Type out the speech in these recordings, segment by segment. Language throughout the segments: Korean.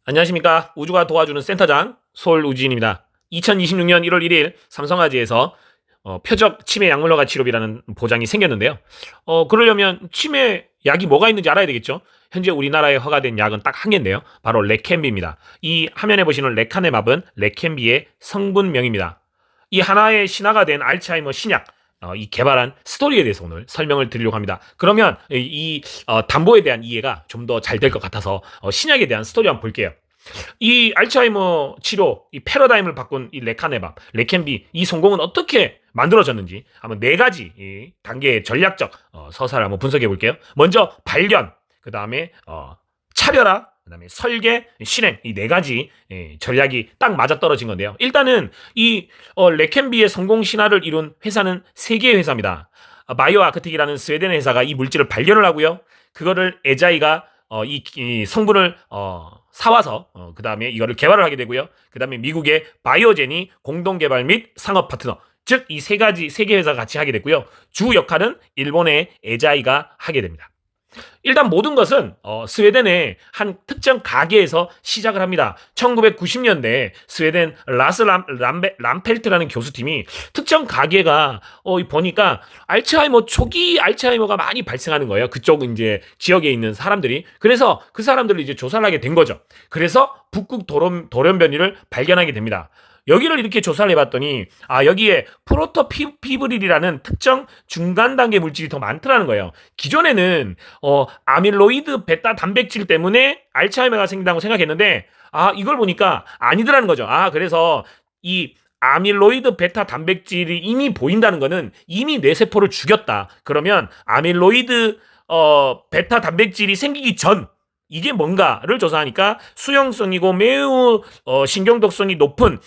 안녕하십니까. 우주가 도와주는 센터장 솔우진입니다. 2026년 1월 1일 삼성화재에서 표적 치매 약물허가 치료비라는 보장이 생겼는데요. 그러려면 치매 약이 뭐가 있는지 알아야 되겠죠. 현재 우리나라에 허가된 약은 딱 한 개인데요. 바로 레켐비입니다. 이 화면에 보시는 레카네맙은 레켐비의 성분명입니다. 이 하나의 신화가 된 알츠하이머 신약, 이 개발한 스토리에 대해서 오늘 설명을 드리려고 합니다. 그러면 담보에 대한 이해가 좀 더 잘 될 것 같아서 신약에 대한 스토리 한번 볼게요. 이 알츠하이머 치료, 이 패러다임을 바꾼 이 레카네밥, 레켐비, 이 성공은 어떻게 만들어졌는지 한번 네 가지 이 단계의 전략적 서사를 한번 분석해 볼게요. 먼저 발견, 그 다음에 차별화, 그 다음에 설계, 실행, 이 네 가지 전략이 딱 맞아떨어진 건데요. 일단은 이 레켐비의 성공 신화를 이룬 회사는 세 개의 회사입니다. 바이오 아크틱이라는 스웨덴 회사가 이 물질을 발견을 하고요. 그거를 에자이가 이 성분을 사와서 그 다음에 이거를 개발을 하게 되고요. 그 다음에 미국의 바이오젠이 공동 개발 및 상업 파트너, 즉 이 세 개 회사가 같이 하게 됐고요. 주 역할은 일본의 에자이가 하게 됩니다. 일단 모든 것은 스웨덴의 한 특정 가게에서 시작을 합니다. 1990년대 스웨덴 라스 람펠트라는 교수팀이 특정 가게가 보니까 알츠하이머 초기 알츠하이머가 많이 발생하는 거예요. 그쪽 이제 지역에 있는 사람들이. 그래서 그 사람들을 이제 조사를 하게 된 거죠. 그래서 북극 돌연변이를 발견하게 됩니다. 여기를 이렇게 조사를 해봤더니 여기에 프로토피브릴이라는 특정 중간 단계 물질이 더 많더라는 거예요. 기존에는 아밀로이드 베타 단백질 때문에 알츠하이머가 생긴다고 생각했는데 이걸 보니까 아니더라는 거죠. 그래서 이 아밀로이드 베타 단백질이 이미 보인다는 거는 이미 뇌세포를 죽였다. 그러면 아밀로이드 베타 단백질이 생기기 전 이게 뭔가를 조사하니까 수용성이고 매우 신경독성이 높은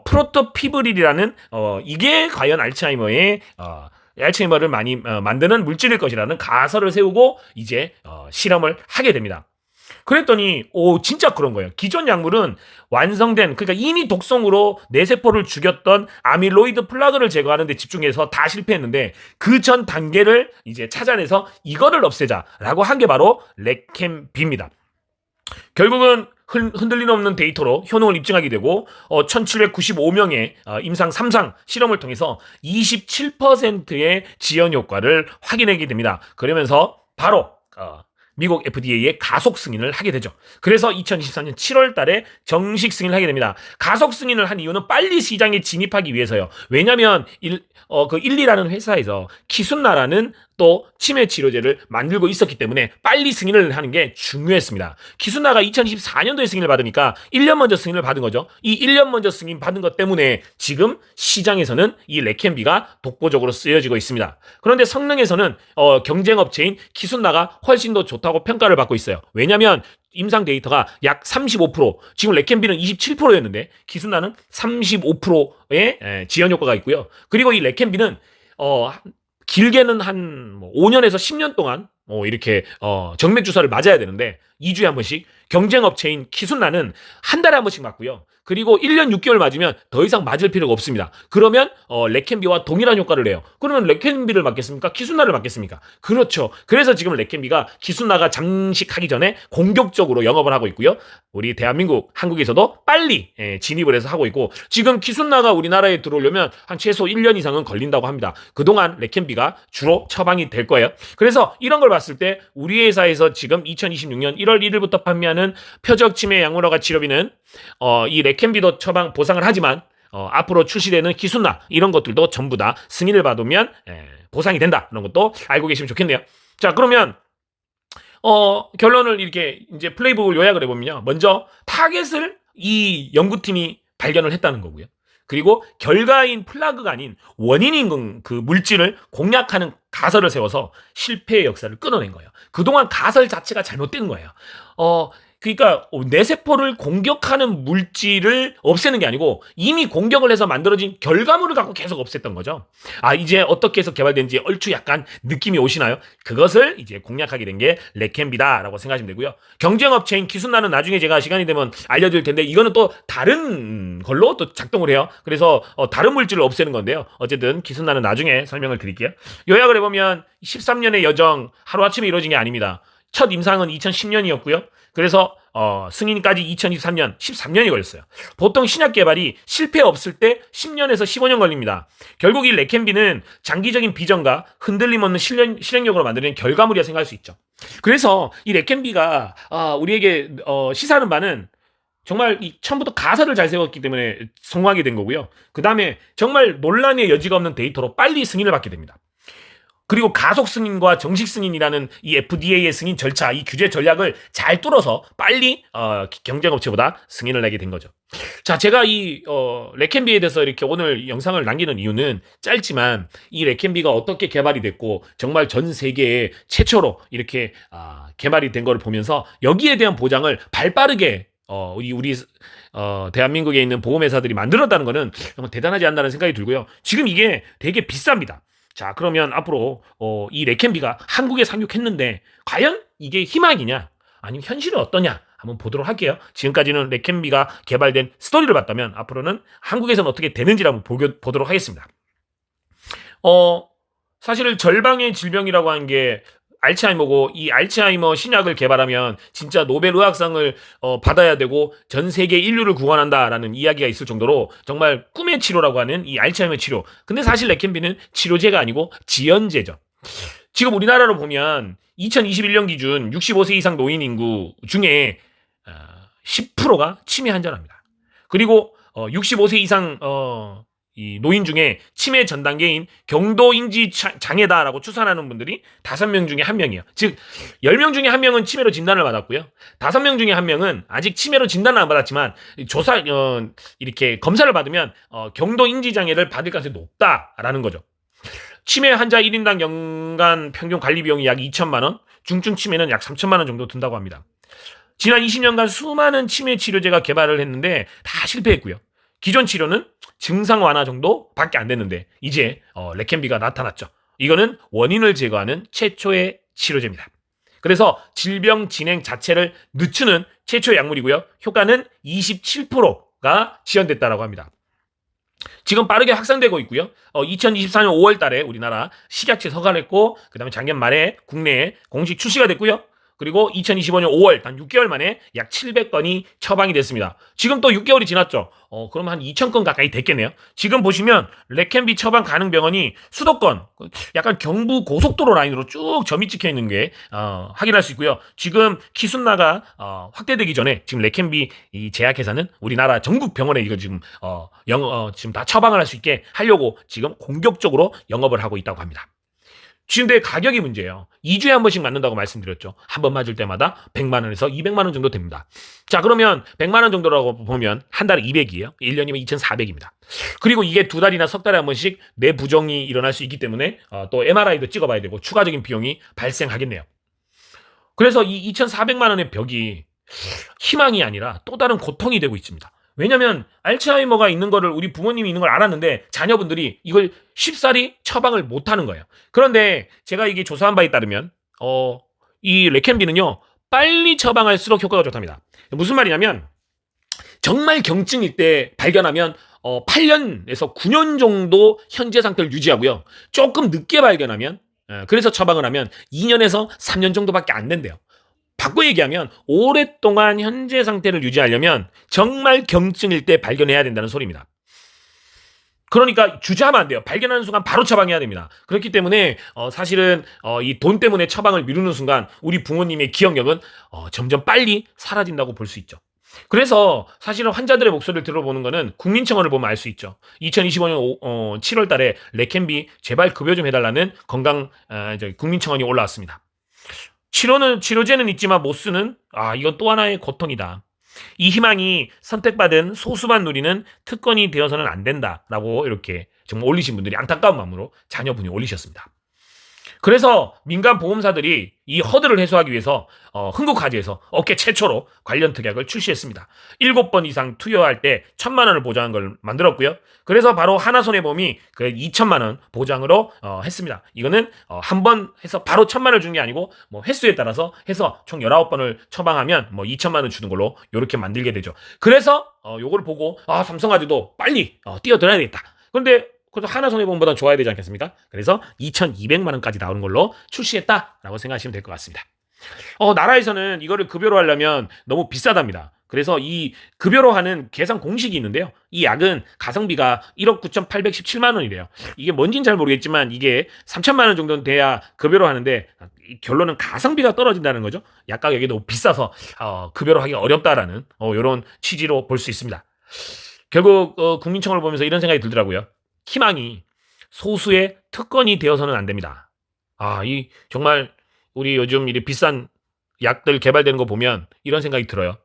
프로토피브릴이라는 이게 과연 알츠하이머를 많이 만드는 물질일 것이라는 가설을 세우고 이제 실험을 하게 됩니다. 그랬더니 진짜 그런 거예요. 기존 약물은 완성된, 그러니까 이미 독성으로 뇌세포를 죽였던 아밀로이드 플라그를 제거하는 데 집중해서 다 실패했는데 그 전 단계를 이제 찾아내서 이거를 없애자라고 한 게 바로 레켐비입니다. 결국은 흔들림 없는 데이터로 효능을 입증하게 되고 1795명의 임상 3상 실험을 통해서 27%의 지연 효과를 확인하게 됩니다. 그러면서 바로 미국 FDA의 가속 승인을 하게 되죠. 그래서 2024년 7월 달에 정식 승인을 하게 됩니다. 가속 승인을 한 이유는 빨리 시장에 진입하기 위해서요. 왜냐면 그 일리라는 회사에서 키순나라는 또 치매 치료제를 만들고 있었기 때문에 빨리 승인을 하는 게 중요했습니다. 키순나가 2024년도에 승인을 받으니까 1년 먼저 승인을 받은 거죠. 이 1년 먼저 승인 받은 것 때문에 지금 시장에서는 이 레켐비가 독보적으로 쓰여지고 있습니다. 그런데 성능에서는 경쟁업체인 키순나가 훨씬 더 좋다고 평가를 받고 있어요. 왜냐하면 임상 데이터가 약 35%, 지금 레켐비는 27%였는데 키순나는 35%의 지연 효과가 있고요. 그리고 이 레켐비는 길게는 한 5년에서 10년 동안 이렇게 정맥 주사를 맞아야 되는데 2주에 한 번씩, 경쟁업체인 키순나는 한 달에 한 번씩 맞고요. 그리고 1년 6개월 맞으면 더 이상 맞을 필요가 없습니다. 그러면 레켐비와 동일한 효과를 내요. 그러면 레켐비를 맞겠습니까? 키순나를 맞겠습니까? 그렇죠. 그래서 지금 레켐비가 키순나가 잠식하기 전에 공격적으로 영업을 하고 있고요. 우리 대한민국, 한국에서도 빨리 진입을 해서 하고 있고, 지금 키순나가 우리나라에 들어오려면 한 최소 1년 이상은 걸린다고 합니다. 그동안 레켐비가 주로 처방이 될 거예요. 그래서 이런 걸 봤을 때 우리 회사에서 지금 2026년 1월 1일부터 판매하는 표적 치매 약물허가 치료비는 이 레켐비도 처방 보상을 하지만 앞으로 출시되는 키순나 이런 것들도 전부 다 승인을 받으면 보상이 된다. 이런 것도 알고 계시면 좋겠네요. 자, 그러면 결론을 이렇게 이제 플레이북을 요약을 해보면요. 먼저 타겟을 이 연구팀이 발견을 했다는 거고요. 그리고 결과인 플라그가 아닌 원인인 그 물질을 공략하는 가설을 세워서 실패의 역사를 끊어낸 거예요. 그동안 가설 자체가 잘못된 거예요. 그러니까 뇌세포를 공격하는 물질을 없애는 게 아니고 이미 공격을 해서 만들어진 결과물을 갖고 계속 없앴던 거죠. 이제 어떻게 해서 개발된지 얼추 약간 느낌이 오시나요? 그것을 이제 공략하게 된 게 레켐비다라고 생각하시면 되고요. 경쟁업체인 키순나는 나중에 제가 시간이 되면 알려드릴 텐데 이거는 또 다른 걸로 또 작동을 해요. 그래서 다른 물질을 없애는 건데요. 어쨌든 키순나는 나중에 설명을 드릴게요. 요약을 해보면 13년의 여정 하루아침에 이루어진 게 아닙니다. 첫 임상은 2010년이었고요. 그래서 승인까지 2023년 13년이 걸렸어요. 보통 신약 개발이 실패 없을 때 10년에서 15년 걸립니다. 결국 이 레켄비는 장기적인 비전과 흔들림 없는 실행력으로 만드는 결과물이라 생각할 수 있죠. 그래서 이 레켄비가 우리에게 시사하는 바는 정말 처음부터 가설을 잘 세웠기 때문에 성공하게 된 거고요. 그 다음에 정말 논란의 여지가 없는 데이터로 빨리 승인을 받게 됩니다. 그리고 가속 승인과 정식 승인이라는 이 FDA의 승인 절차, 이 규제 전략을 잘 뚫어서 빨리 경쟁업체보다 승인을 내게 된 거죠. 자, 제가 이 레켄비에 대해서 이렇게 오늘 영상을 남기는 이유는 짧지만 이 레켄비가 어떻게 개발이 됐고 정말 전 세계에 최초로 이렇게 개발이 된 거를 보면서 여기에 대한 보장을 발빠르게 우리 대한민국에 있는 보험회사들이 만들었다는 거는 정말 대단하지 않나라는 생각이 들고요. 지금 이게 되게 비쌉니다. 자, 그러면 앞으로 이 레켄비가 한국에 상륙했는데 과연 이게 희망이냐 아니면 현실은 어떠냐 한번 보도록 할게요. 지금까지는 레켄비가 개발된 스토리를 봤다면 앞으로는 한국에서는 어떻게 되는지를 한번 보도록 하겠습니다. 사실 절방의 질병이라고 하는 게 알츠하이머고, 이 알츠하이머 신약을 개발하면 진짜 노벨 의학상을 받아야 되고 전 세계 인류를 구원한다라는 이야기가 있을 정도로 정말 꿈의 치료라고 하는 이 알츠하이머 치료. 근데 사실 레켄비는 치료제가 아니고 지연제죠. 지금 우리나라로 보면 2021년 기준 65세 이상 노인 인구 중에 10%가 치매 환자랍니다. 그리고 65세 이상 이 노인 중에 치매 전 단계인 경도인지 장애다라고 추산하는 분들이 5명 중에 1명이에요. 즉 10명 중에 1명은 치매로 진단을 받았고요. 5명 중에 1명은 아직 치매로 진단을 안 받았지만 이렇게 검사를 받으면 경도인지 장애를 받을 가능성이 높다라는 거죠. 치매 환자 1인당 연간 평균 관리 비용이 약 2천만 원, 중증 치매는 약 3천만 원 정도 든다고 합니다. 지난 20년간 수많은 치매 치료제가 개발을 했는데 다 실패했고요. 기존 치료는 증상 완화 정도밖에 안 됐는데 이제 레켄비가 나타났죠. 이거는 원인을 제거하는 최초의 치료제입니다. 그래서 질병 진행 자체를 늦추는 최초의 약물이고요. 효과는 27%가 지연됐다고 합니다. 지금 빠르게 확산되고 있고요. 2024년 5월 달에 우리나라 식약처에 서가를 했고 그다음에 작년 말에 국내에 공식 출시가 됐고요. 그리고 2025년 5월 단 6개월 만에 약 700건이 처방이 됐습니다. 지금 또 6개월이 지났죠. 그럼 한 2,000건 가까이 됐겠네요. 지금 보시면 레켄비 처방 가능 병원이 수도권, 약간 경부 고속도로 라인으로 쭉 점이 찍혀 있는 게 확인할 수 있고요. 지금 키순나가 확대되기 전에 지금 레켄비 이 제약회사는 우리나라 전국 병원에 이거 지금 지금 다 처방을 할 수 있게 하려고 지금 공격적으로 영업을 하고 있다고 합니다. 근데 가격이 문제예요. 2주에 한 번씩 맞는다고 말씀드렸죠. 한 번 맞을 때마다 100만 원에서 200만 원 정도 됩니다. 자, 그러면 100만 원 정도라고 보면 한 달에 200이에요. 1년이면 2,400입니다. 그리고 이게 2달이나 석 달에 한 번씩 뇌 부종이 일어날 수 있기 때문에 또 MRI도 찍어봐야 되고 추가적인 비용이 발생하겠네요. 그래서 이 2,400만 원의 벽이 희망이 아니라 또 다른 고통이 되고 있습니다. 왜냐면 알츠하이머가 있는 거를 우리 부모님이 있는 걸 알았는데 자녀분들이 이걸 쉽사리 처방을 못 하는 거예요. 그런데 제가 이게 조사한 바에 따르면 이 레켄비는요 빨리 처방할수록 효과가 좋답니다. 무슨 말이냐면 정말 경증일 때 발견하면 8년에서 9년 정도 현재 상태를 유지하고요. 조금 늦게 발견하면 그래서 처방을 하면 2년에서 3년 정도밖에 안 된대요. 바꿔 얘기하면 오랫동안 현재 상태를 유지하려면 정말 경증일 때 발견해야 된다는 소리입니다. 그러니까 주저하면 안 돼요. 발견하는 순간 바로 처방해야 됩니다. 그렇기 때문에 사실은 이 돈 때문에 처방을 미루는 순간 우리 부모님의 기억력은 점점 빨리 사라진다고 볼 수 있죠. 그래서 사실은 환자들의 목소리를 들어보는 거는 국민청원을 보면 알 수 있죠. 2025년 7월 달에 레켄비 제발 급여 좀 해달라는 국민청원이 올라왔습니다. 치료제는 있지만 못 쓰는 이건 또 하나의 고통이다. 이 희망이 선택받은 소수만 누리는 특권이 되어서는 안 된다라고 이렇게 정말 올리신 분들이 안타까운 마음으로 자녀분이 올리셨습니다. 그래서 민간 보험사들이 이 허들을 해소하기 위해서 흥국화재에서 업계 최초로 관련 특약을 출시했습니다. 7번 이상 투여할 때 1,000만 원을 보장한 걸 만들었고요. 그래서 바로 하나손해보험이 그 2천만 원 보장으로 했습니다. 이거는 한 번 해서 바로 1,000만 원을 주는 게 아니고 뭐 횟수에 따라서 해서 총 19번을 처방하면 뭐 2천만 원 주는 걸로 이렇게 만들게 되죠. 그래서 요걸 보고 삼성화재도 빨리 뛰어들어야 되겠다. 그런데 그래서 하나손해보험보다 좋아야 되지 않겠습니까? 그래서 2,200만 원까지 나오는 걸로 출시했다라고 생각하시면 될 것 같습니다. 나라에서는 이거를 급여로 하려면 너무 비싸답니다. 그래서 이 급여로 하는 계산 공식이 있는데요. 이 약은 가성비가 1억 9,817만 원이래요. 이게 뭔진 잘 모르겠지만 이게 3천만 원 정도는 돼야 급여로 하는데 결론은 가성비가 떨어진다는 거죠. 약 가격이 너무 비싸서 급여로 하기 어렵다라는 이런 취지로 볼 수 있습니다. 결국 국민청원을 보면서 이런 생각이 들더라고요. 희망이 소수의 특권이 되어서는 안 됩니다. 이 정말 우리 요즘 이 비싼 약들 개발되는 거 보면 이런 생각이 들어요.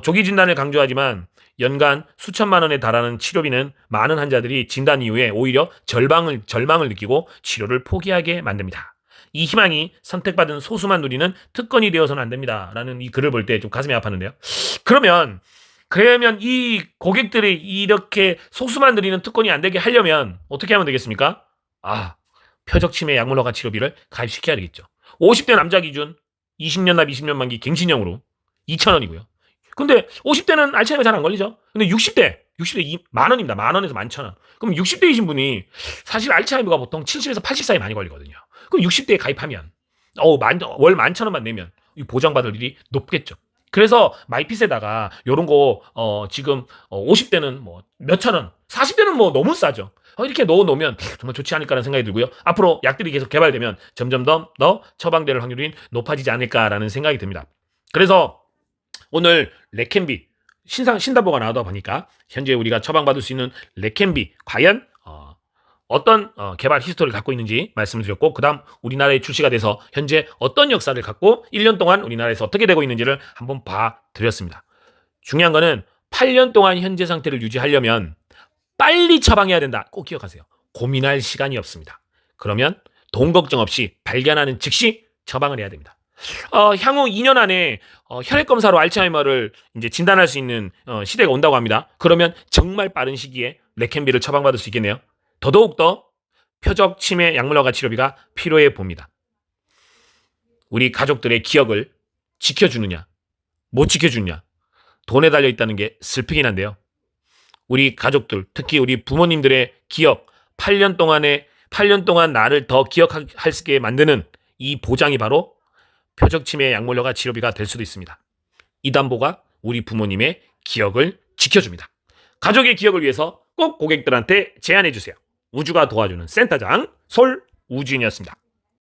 조기 진단을 강조하지만 연간 수천만 원에 달하는 치료비는 많은 환자들이 진단 이후에 오히려 절망을 느끼고 치료를 포기하게 만듭니다. 이 희망이 선택받은 소수만 누리는 특권이 되어서는 안 됩니다. 라는 이 글을 볼 때 좀 가슴이 아팠는데요. 그러면 이 고객들이 이렇게 소수만 누리는 특권이 안 되게 하려면 어떻게 하면 되겠습니까? 표적 치매 약물허가 치료비를 가입시켜야 되겠죠. 50대 남자 기준 20년 납 20년 만기 갱신형으로 2,000원이고요. 근데 50대는 알츠하이머 잘 안 걸리죠. 근데 60대 만 원입니다. 만 원에서 11,000원. 그럼 60대이신 분이 사실 알츠하이머가 보통 70에서 80 사이 많이 걸리거든요. 그럼 60대에 가입하면 월 11,000원만 내면 보장받을 일이 높겠죠. 그래서 마이핏에다가 요런 거 지금 50대는 뭐 몇천 원, 40대는 뭐 너무 싸죠. 이렇게 넣어놓으면 정말 좋지 않을까라는 생각이 들고요. 앞으로 약들이 계속 개발되면 점점 더 처방될 확률이 높아지지 않을까라는 생각이 듭니다. 그래서 오늘 레캔비 신담보가 나오다 보니까 현재 우리가 처방받을 수 있는 레캔비 과연 어떤 개발 히스토리를 갖고 있는지 말씀드렸고, 그 다음 우리나라에 출시가 돼서 현재 어떤 역사를 갖고 1년 동안 우리나라에서 어떻게 되고 있는지를 한번 봐드렸습니다. 중요한 거는 8년 동안 현재 상태를 유지하려면 빨리 처방해야 된다. 꼭 기억하세요. 고민할 시간이 없습니다. 그러면 돈 걱정 없이 발견하는 즉시 처방을 해야 됩니다. 향후 2년 안에 혈액 검사로 알츠하이머를 이제 진단할 수 있는 시대가 온다고 합니다. 그러면 정말 빠른 시기에 레캔비를 처방받을 수 있겠네요. 더더욱더 표적 치매 약물허가 치료비가 필요해 봅니다. 우리 가족들의 기억을 지켜주느냐, 못 지켜주느냐, 돈에 달려 있다는 게 슬프긴 한데요. 우리 가족들, 특히 우리 부모님들의 기억, 8년 동안 나를 더 기억할 수 있게 만드는 이 보장이 바로 표적 치매 약물허가 치료비가 될 수도 있습니다. 이 담보가 우리 부모님의 기억을 지켜줍니다. 가족의 기억을 위해서 꼭 고객들한테 제안해 주세요. 우주가 도와주는 센터장 솔우진이었습니다.